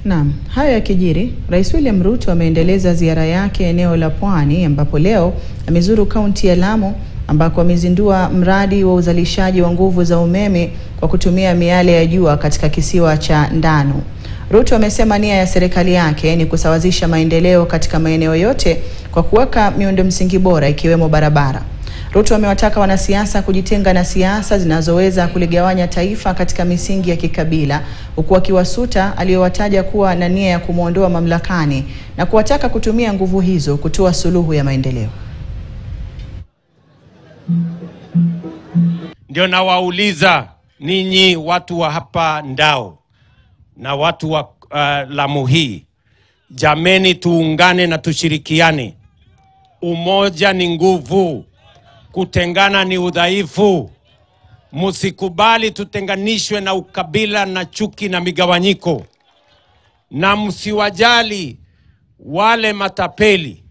Naam, hayo yakijiri, Rais William Ruto ameendeleza ziara yake eneo la Pwani ambapo leo amezuru kaunti ya Lamu ambako amezindua mradi wa uzalishaji wa nguvu za umeme kwa kutumia miale ya jua katika kisiwa cha Ndanu. Ruto amesema nia ya serikali yake ni kusawazisha maendeleo katika maeneo yote kwa kuweka miundo msingi bora ikiwemo barabara. Ruto amewataka wanasiasa kujitenga na siasa zinazoweza kuligawanya taifa katika misingi ya kikabila, huku akiwasuta aliyowataja kuwa na nia ya kumuondoa mamlakani na kuwataka kutumia nguvu hizo kutoa suluhu ya maendeleo. Ndio nawauliza ninyi watu wa hapa Ndao na watu wa Lamu hii, jameni, tuungane na tushirikiane. Umoja ni nguvu, kutengana ni udhaifu. Msikubali tutenganishwe na ukabila na chuki na migawanyiko, na msiwajali wale matapeli,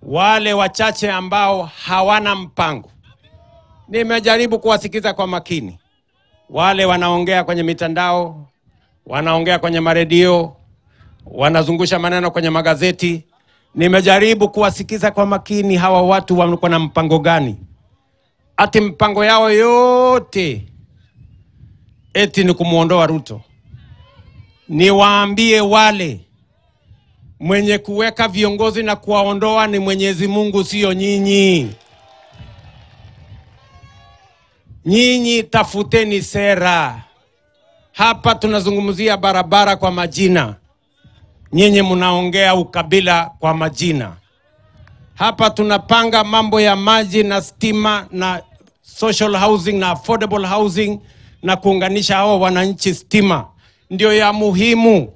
wale wachache ambao hawana mpango. Nimejaribu kuwasikiza kwa makini. Wale wanaongea kwenye mitandao, wanaongea kwenye maredio, wanazungusha maneno kwenye magazeti. Nimejaribu kuwasikiza kwa makini hawa watu wako na mpango gani. Ati mpango yao yote eti ni kumuondoa Ruto. Niwaambie wale mwenye kuweka viongozi na kuwaondoa ni Mwenyezi Mungu, sio nyinyi. Nyinyi tafuteni sera. Hapa tunazungumzia barabara kwa majina, nyinyi mnaongea ukabila kwa majina. Hapa tunapanga mambo ya maji na stima na social housing na affordable housing na kuunganisha hao wananchi stima. Ndio ya muhimu.